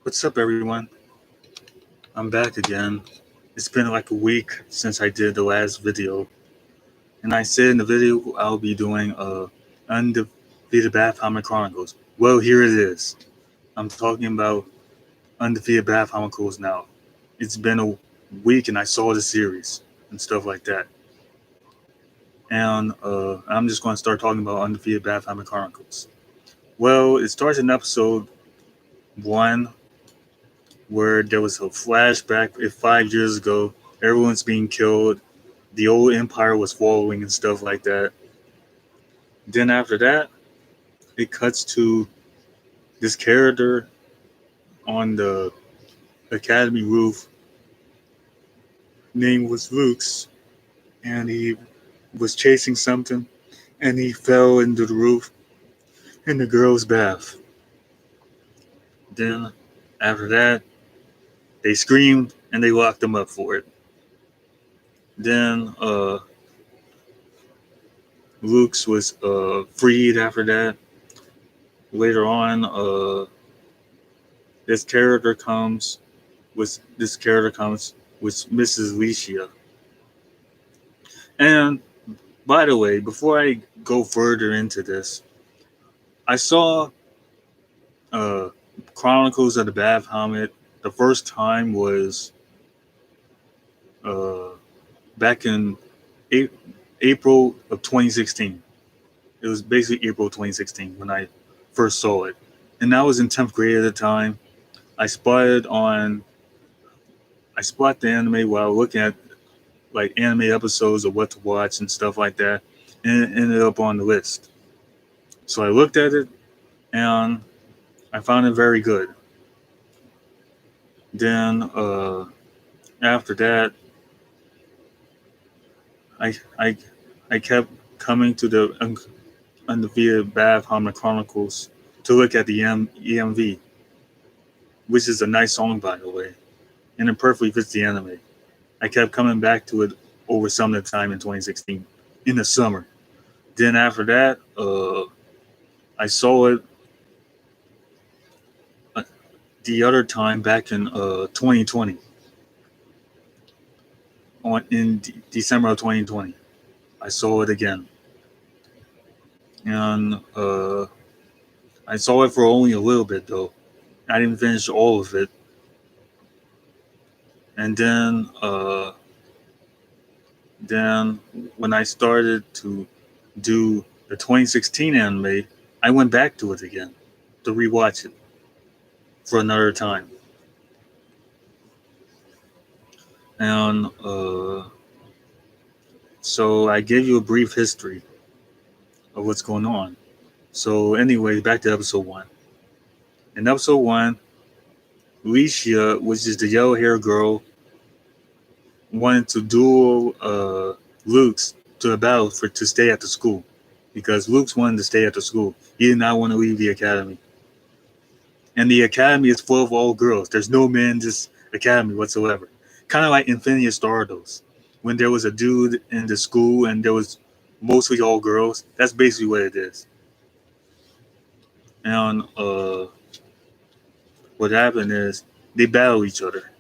What's up, everyone? I'm back again. It's been like a week since I did the last video, and I said in the video I'll be doing Undefeated Bahumut Chronicles. Well, here it is. I'm talking about Undefeated Bahumut now. It's been a week, and I saw the series and stuff like that. And I'm just going to start talking about Undefeated Bahumut Chronicles. Well, it starts in episode 1 where there was a flashback 5 years ago. Everyone's being killed. The old empire was following and stuff like that. Then after that, it cuts to this character on the academy roof. Name was Luke's, and he was chasing something, and he fell into the roof in the girls' bath. Then after that, they screamed and they locked him up for it. Then Luke's was freed after that. Later on, this character comes with Mrs. Licia. And by the way, before I go further into this, I saw uh, Chronicles of the Bahumut. The first time was uh, back in a- April of 2016. It was basically April 2016 when I first saw it, and I was in 10th grade at the time. I spotted on I spot the anime while looking at like anime episodes of what to watch and stuff like that, and it ended up on the list. So I looked at it and I found it very good. Then after that, I I I kept coming to the Undefeated Bahumut Chronicles to look at the EMV, which is a nice song by the way, and it perfectly fits the anime. I kept coming back to it over summertime in 2016 in the summer. Then after that, I saw it uh, the other time back in 2020 December of 2020. I saw it again, and I saw it for only a little bit though. I didn't finish all of it, and then when I started to do the 2016 anime, I went back to it again to rewatch it for another time. And so I gave you a brief history of what's going on. So anyway, back to episode 1. In episode 1, Licia, which is the yellow hair girl, wanted to duel Luke's to a battle for to stay at the school because Luke's wanted to stay at the school. He did not want to leave the academy, and the academy is full of all girls. There's no men in this academy whatsoever. Kind of like Infinity Stardust, when there was a dude in the school and there was mostly all girls. That's basically what it is. And what happened is they battle each other.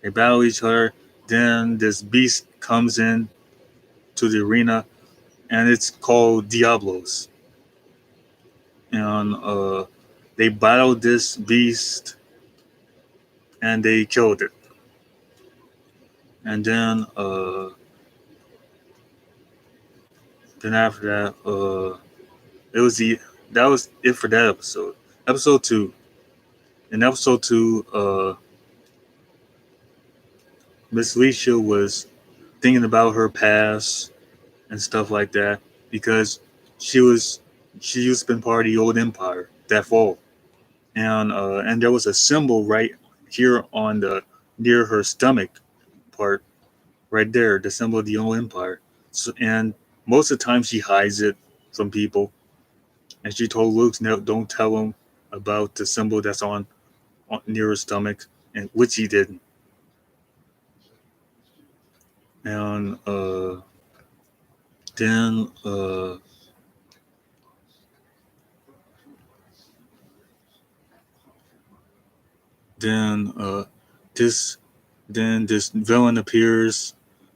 They battle each other. Then this beast comes in to the arena, and it's called Diablos. And they battled this beast, and they killed it. And then after that, it was the that was it for that episode. Episode 2. In episode 2, Miss Licia was thinking about her past and stuff like that because she was she used to be part of the old empire that fall, and there was a symbol right here on the near her stomach part right there, the symbol of the old empire. So, and most of the time she hides it from people, and she told Luke, no, don't tell him about the symbol that's on near her stomach, and which he didn't. And then Then this this villain appears,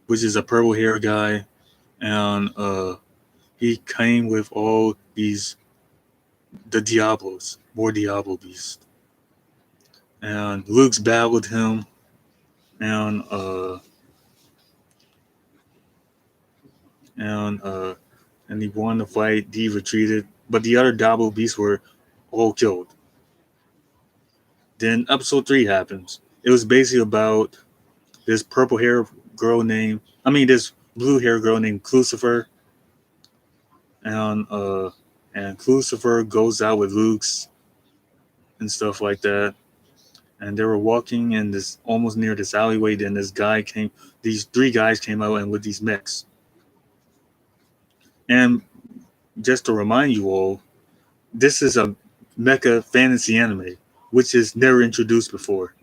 which is a purple hair guy, and he came with all these the Diablos, more Diablo beasts, and Luke's battled him, and uh and uh and he won the fight. He retreated, but the other Diablo beasts were all killed. Then episode 3 happens. It was basically about this purple hair girl named, this blue hair girl named Lucifer, and Lucifer goes out with Luke's and stuff like that. And they were walking in this almost near this alleyway. Then these 3 guys came out and with these mechs. And just to remind you all, this is a mecha fantasy anime, which is never introduced before.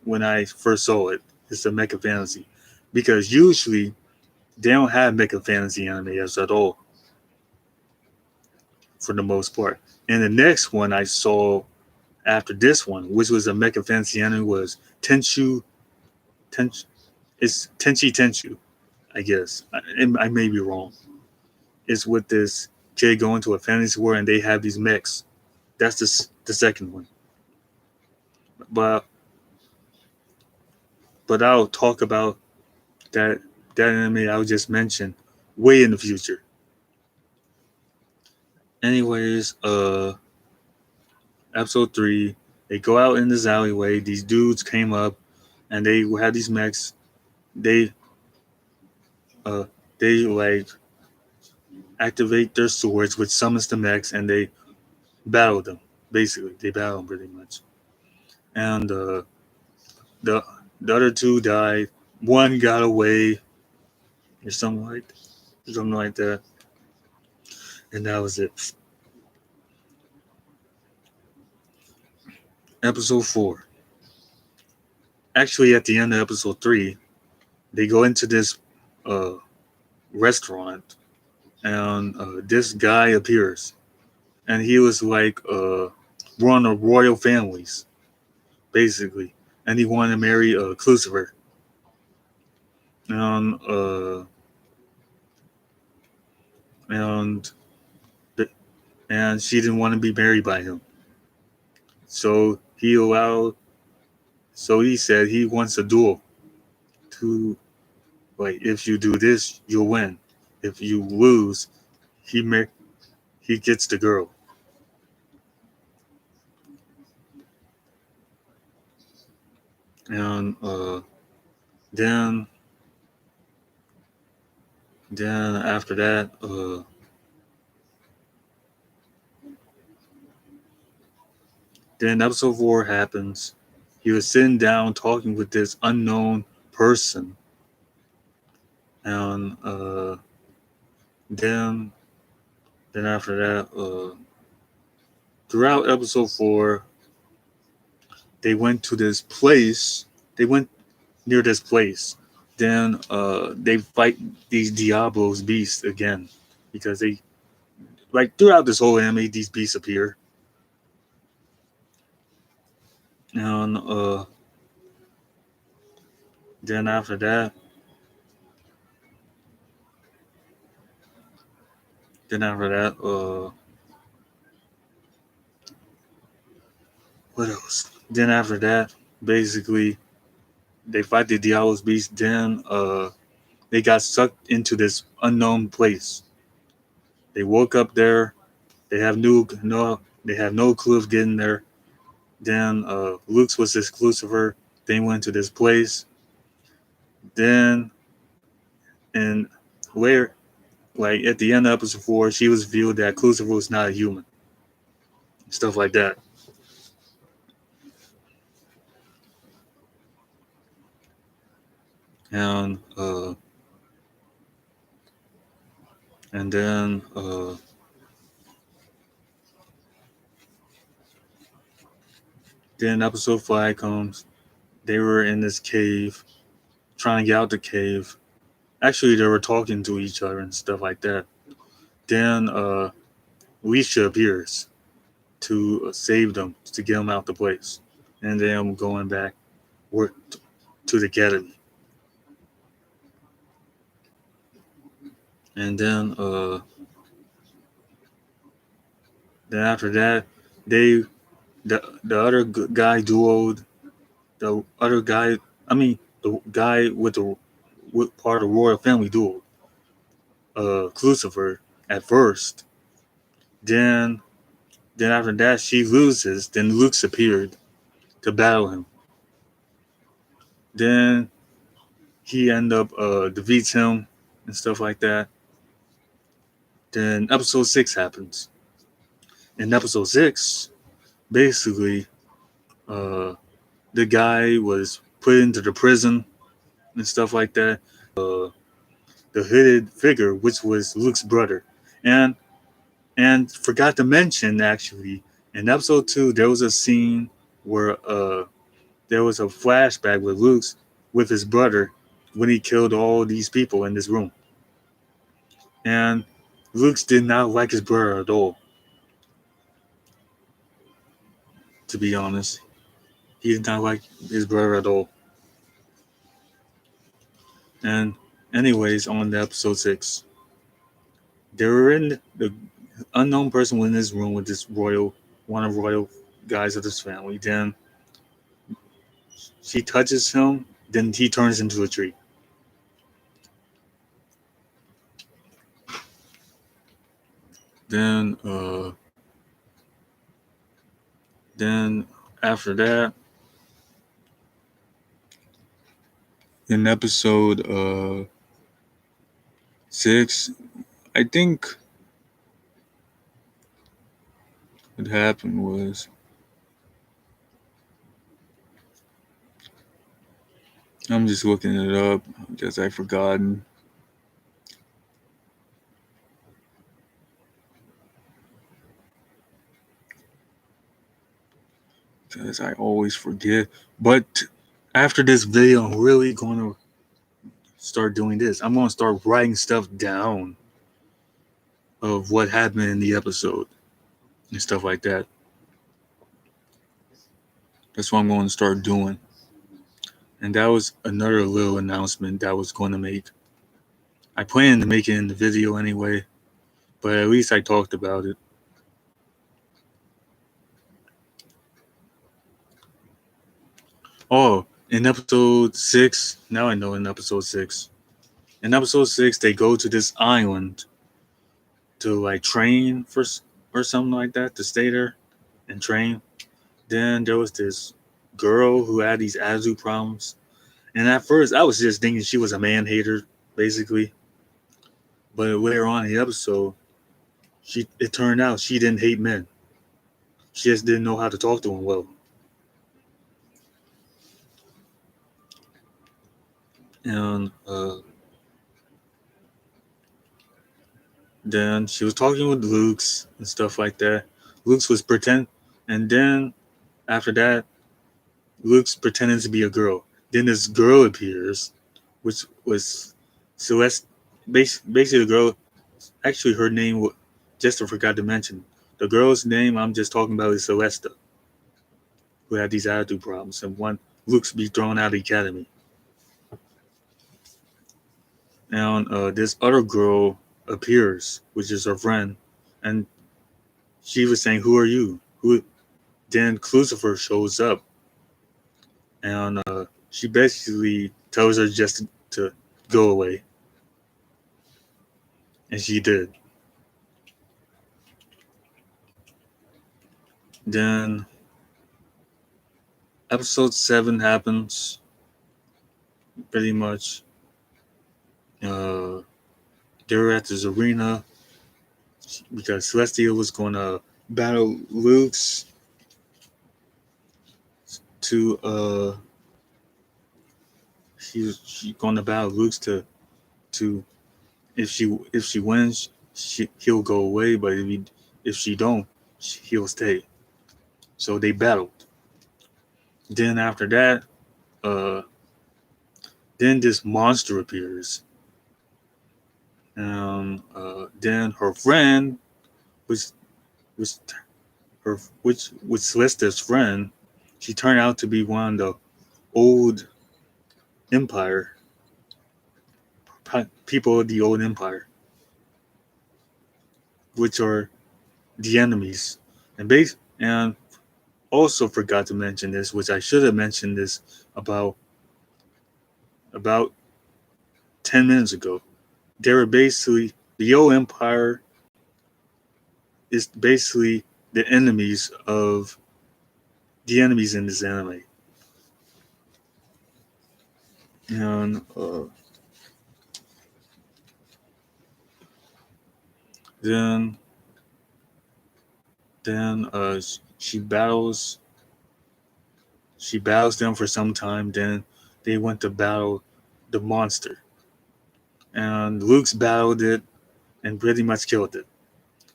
When I first saw it, it's a mecha fantasy, because usually they don't have mecha fantasy animes at all, for the most part. And the next one I saw after this one, which was a mecha fantasy anime, was Tenchu. It's Tenchi Tenchu, I guess. I may be wrong. It's with this kid going to a fantasy world and they have these mechs. That's the second one. But I'll talk about that anime I just mentioned way in the future. Anyways, episode 3, they go out in this alleyway. These dudes came up and they had these mechs. They uh they like activate their swords, which summons the mechs, and they battle them. Basically, they battle them pretty much. And the the other 2 died. One got away, or something like that, and that was it. Episode 4. Actually, at the end of episode 3, they go into this uh, restaurant, and this guy appears, and he was like one of royal families, basically, and he wanted to marry Lucifer, and and and she didn't want to be married by him, so he said he wants a duel to, like, if you do this, you'll win. If you lose, he he gets the girl. And then after that, then episode 4 happens. He was sitting down talking with this unknown person, and then after that, throughout episode 4, they went to this place. They went near this place. Then they fight these Diablos beasts again, because they, like, throughout this whole anime, these beasts appear. And then after that, what else? Then after that, basically, they fight the Diablos beast. Then they got sucked into this unknown place. They woke up there. They have no clue of getting there. Then Luke's was this Lucifer. They went to this place. Then, and later, like at the end of episode 4, she was revealed that Lucifer was not a human. Stuff like that. And and then episode 5 comes. They were in this cave, trying to get out the cave. Actually, they were talking to each other and stuff like that. Then Alicia appears. to save them, to get them out the place, and then going back work to the academy. And then after that, they the other guy duoed the other guy. I mean, the guy with part of the royal family duoed Lucifer at first. Then then after that, she loses. Then Luke's appeared to battle him. Then he end up defeats him and stuff like that. Then episode 6 happens. In episode 6, basically, uh, the guy was put into the prison and stuff like that. The hooded figure, which was Luke's brother, and forgot to mention actually, in episode 2 there was a scene where there was a flashback with his brother when he killed all these people in this room, and Luke's did not like his brother at all. To be honest, he did not like his brother at all. And anyways, on the episode 6, they were in the unknown person was in this room with this one of royal guys of this family. Then she touches him, then he turns into a tree. Then then after that, in episode 6, I think what happened was I'm just looking it up because I've forgotten. Because I always forget. But after this video, I'm really going to start doing this. I'm going to start writing stuff down of what happened in the episode and stuff like that. That's what I'm going to start doing. And that was another little announcement that I was going to make. I planned to make it in the video anyway, but at least I talked about it. Oh, in episode 6, now I know in episode 6. In episode 6, they go to this island to like train for or something like that, to stay there and train. Then there was this girl who had these attitude problems. And at first, I was just thinking she was a man hater, basically. But later on in the episode, it turned out she didn't hate men. She just didn't know how to talk to them well. And then she was talking with Luke's and stuff like that. Luke's was pretend, and then after that, Luke's pretending to be a girl. Then this girl appears, which was Celeste. Basically, the girl. Actually, her name. Just I forgot to mention. The girl's name I'm just talking about is Celeste, who had these attitude problems, and one Luke's be thrown out of the academy. And this other girl appears, which is her friend, and she was saying, "Who are you?" Who? Then Lucifer shows up, and she basically tells her just to go away, and she did. Then episode 7 happens, pretty much. They're at this arena because Celestia was going to battle Luke's to she's going to battle Luke's to if she wins, he'll go away, but if she don't, he'll stay. So they battled. Then after that, then this monster appears. Then her friend, which which was Celeste's friend, she turned out to be one of the old empire people of the old empire, which are the enemies. And also forgot to mention this, which I should have mentioned this about about 10 minutes ago. They were basically the old empire is basically the enemies of the enemies in this anime. And then then she battles them for some time. Then they went to battle the monster, and Luke's battled it and pretty much killed it.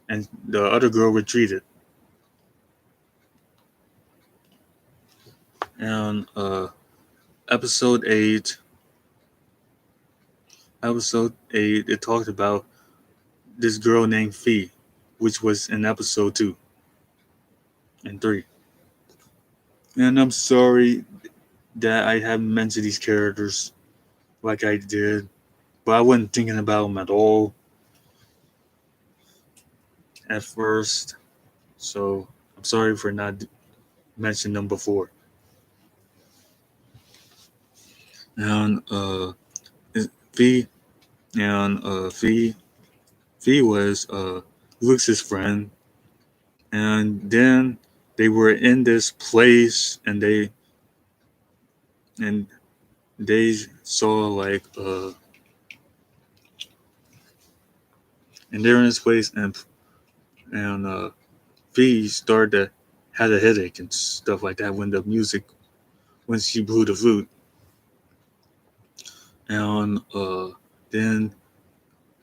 And the other girl retreated. And episode eight, episode eight, it talked about this girl named Fee, which was in episode 2 and 3. And I'm sorry that I haven't mentioned these characters like I did, but I wasn't thinking about them at all at first. So I'm sorry for not mentioning them before. And Fee and Fee was Luke's friend, and then they were in this place, and and they saw like and they're in this place, and Fee started to had a headache and stuff like that when she blew the flute. And then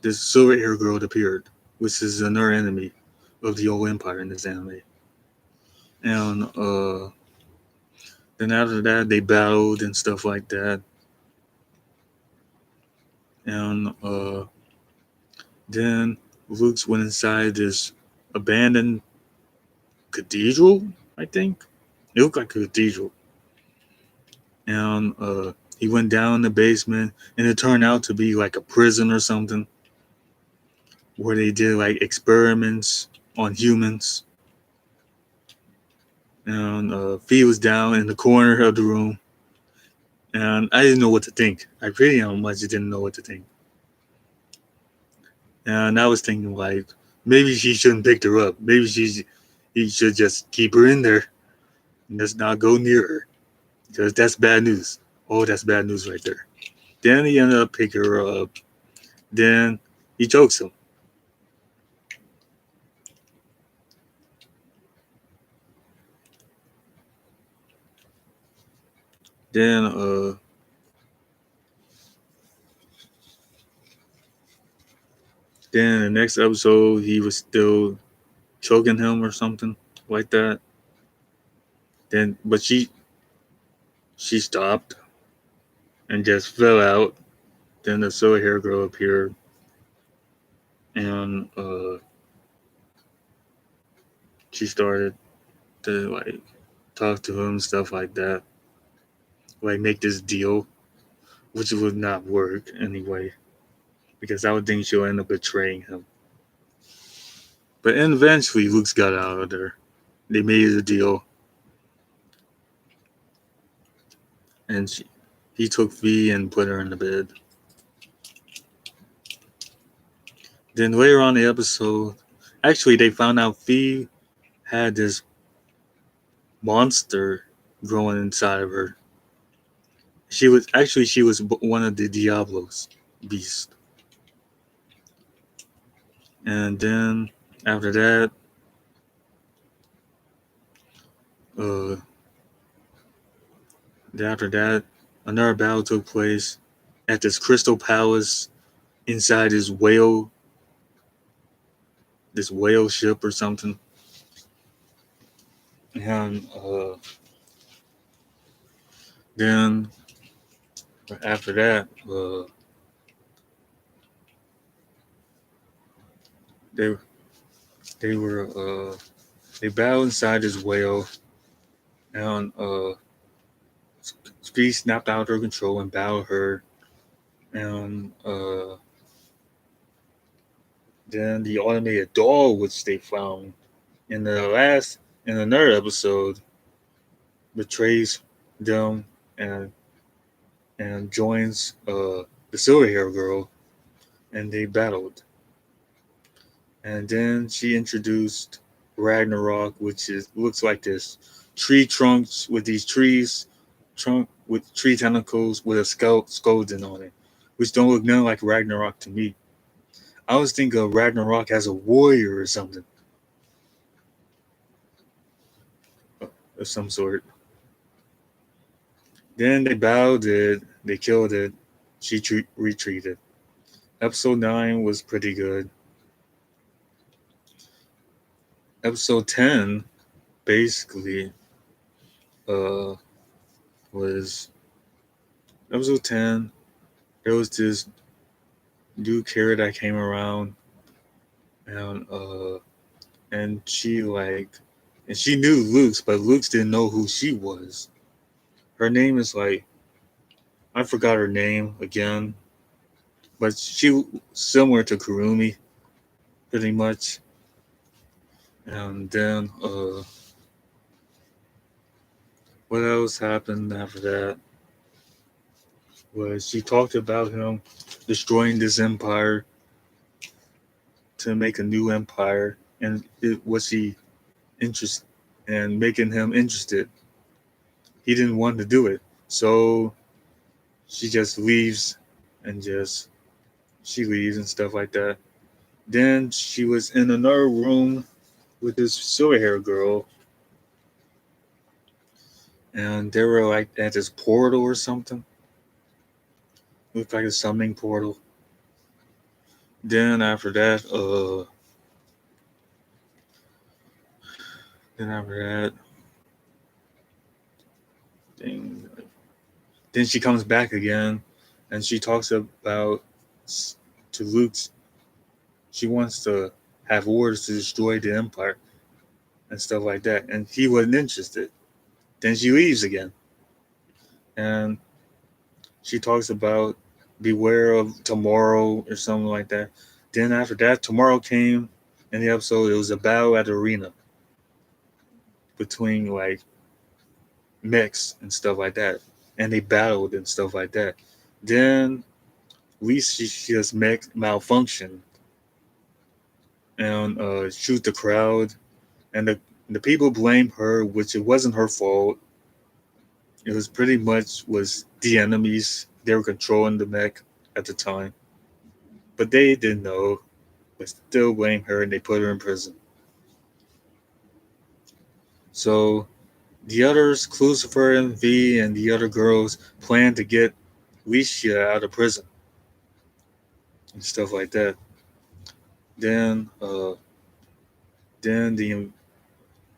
this silver hair girl appeared, which is another enemy of the old empire in this anime. And then after that, they battled and stuff like that. And then Luke's went inside this abandoned cathedral, I think. It looked like a cathedral. And he went down the basement, and it turned out to be like a prison or something, where they did like experiments on humans. And Fee was down in the corner of the room, and I didn't know what to think. I pretty much didn't know what to think. And I was thinking like maybe she shouldn't pick her up. Maybe he should just keep her in there and just not go near her, because that's bad news. Oh, that's bad news right there. Then he ended up picking her up. Then he chokes him. Then then the next episode he was still choking him or something like that. Then but she stopped and just fell out. Then the silver hair girl appeared, and she started to like talk to him, stuff like that, like make this deal, which would not work anyway, because I would think she'll end up betraying him. But eventually, Luke's got out of there. They made a deal, and he took V and put her in the bed. Then later on in the episode, actually, they found out V had this monster growing inside of her. She was one of the Diablos beasts. And then after that, uh, another battle took place at this crystal palace inside this whale ship or something. And then after that, they they were They battle inside this whale, and Speed snapped out of her control and battled her. And then the automated doll, which they found in another episode, betrays them and joins the silver hair girl, and they battled. And then she introduced Ragnarok, which is looks like this tree trunks with these trunk with tree tentacles with a skeleton on it, which don't look nothing like Ragnarok to me. I was thinking of Ragnarok as a warrior or something of some sort. Then they battled it, they killed it, she retreated. Episode 9 was pretty good. Episode 10 basically uh was episode 10. There was this new character that came around, and and she knew Luke's, but Luke's didn't know who she was. Her name is like, I forgot her name again, but she similar to Kurumi pretty much. And then what else happened after that was she talked about him destroying this empire to make a new empire, and it was he interest and making him interested. He didn't want to do it, so she just leaves and just she leaves and stuff like that. Then she was in another room with this silver hair girl, and they were like at this portal or something. Looked like a summoning portal. Then after that, then after that, thing, then she comes back again, and she talks about to Luke's. She wants to have orders to destroy the empire and stuff like that, and he wasn't interested. Then she leaves again, and she talks about beware of tomorrow or something like that. Then after that, tomorrow came in the episode. It was a battle at the arena between like mechs and stuff like that, and they battled and stuff like that. Then Lisa's mech malfunctioned and shoot the crowd, and the people blame her, which it wasn't her fault. It was pretty much was the enemies. They were controlling the mech at the time, but they didn't know. But still blame her, and they put her in prison. So the others, Lucifer and V, and the other girls, plan to get Licia out of prison and stuff like that. Then, then the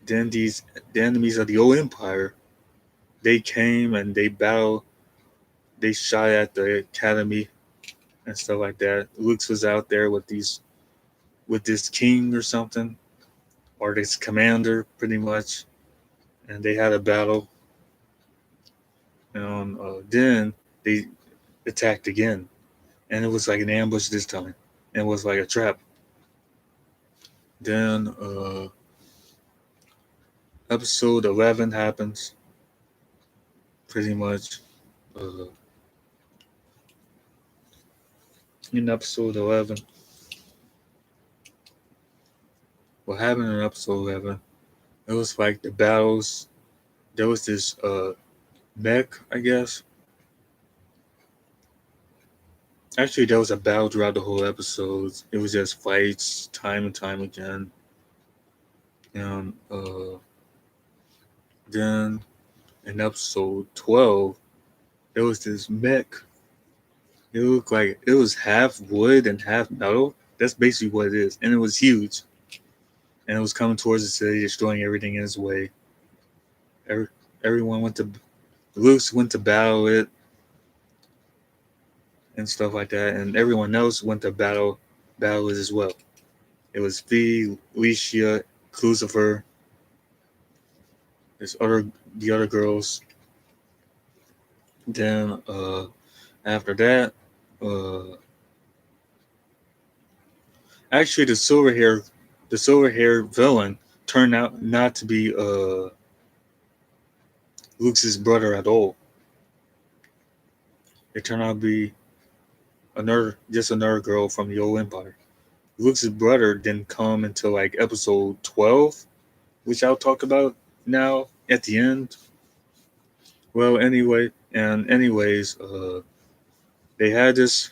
then these the enemies of the old empire, they came and they battled. They shot at the academy and stuff like that. Lux was out there with this king or something, or this commander, pretty much, and they had a battle. And then they attacked again, and it was like an ambush this time. And it was like a trap. Then episode 11 happens, pretty much. Uh, in episode 11, what happened in episode 11? It was like the battles. There was this mech, I guess. Actually, there was a battle throughout the whole episode. It was just fights time and time again. And then in episode 12, there was this mech. It looked like it was half wood and half metal. That's basically what it is. And it was huge. And it was coming towards the city, destroying everything in its way. Everyone went to Luke went to battle it and stuff like that, and everyone else went to battle it as well. It was V, Licia, Lucifer. the other girls. Then after that, uh, actually the silver hair villain turned out not to be Luke's brother at all. It turned out to be another girl from the old empire. Luke's brother didn't come until like episode 12, which I'll talk about now at the end. Well, anyways, they had this.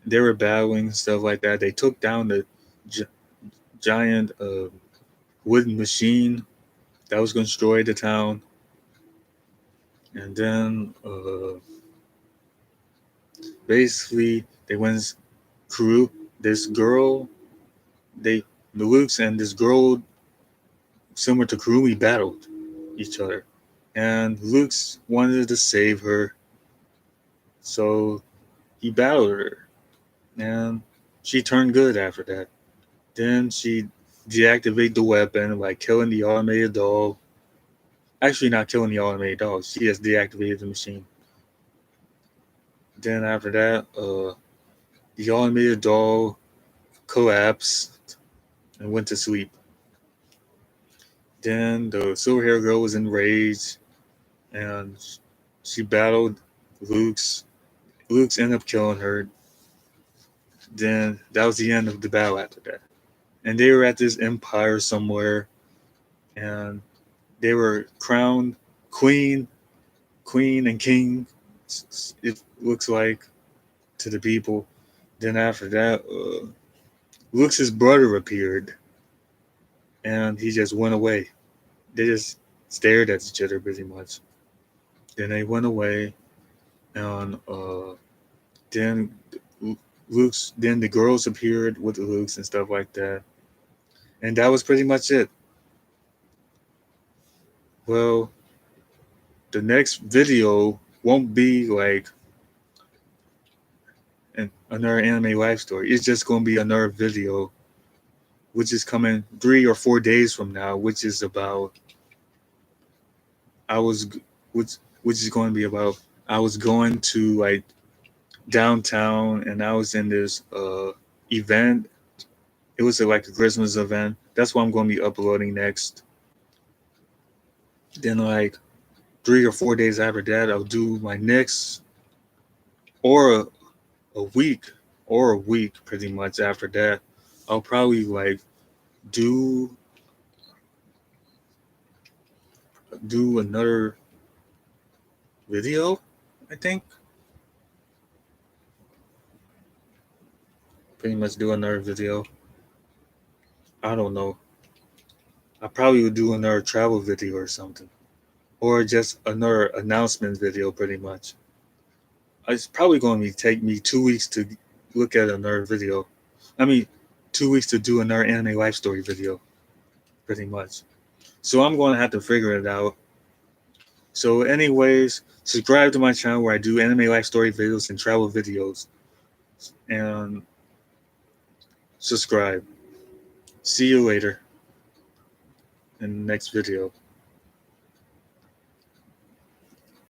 They were battling stuff like that. They took down the gi- giant wooden machine that was going to destroy the town, and then basically they went crew. This girl, they the Lukes and this girl, similar to Kurumi, battled each other, and Luke's wanted to save her, so he battled her, and she turned good after that. Then she deactivated the weapon by killing the automated dog. Actually, not killing the automated dog. She just deactivated the machine. Then after that, the automated dog collapsed and went to sleep. Then the silver hair girl was enraged and she battled Luke's. Luke's ended up killing her. Then that was the end of the battle after that. And they were at this empire somewhere, and they were crowned queen, and king. It looks like to the people. Then after that, Luke's brother appeared, and he just went away. They just stared at each other pretty much. Then they went away, and then then the girls appeared with the Luke's and stuff like that, and that was pretty much it. Well, the next video won't be like another anime life story. It's just going to be another video, which is coming 3 or 4 days from now, which is about I was, which is going to be about I was going to like downtown and I was in this event. It was like a Christmas event. That's what I'm going to be uploading next. Then like 3 or 4 days after that, I'll do my next, or a week, pretty much after that. I'll probably like do another video. I think pretty much do another video. I don't know. I probably would do another travel video or something, or just another announcement video. Pretty much, it's probably going to take me 2 weeks to look at another video. I mean, 2 weeks to do another anime life story video. Pretty much. So I'm going to have to figure it out. So, anyways, subscribe to my channel where I do anime life story videos and travel videos. And subscribe. See you later in the next video.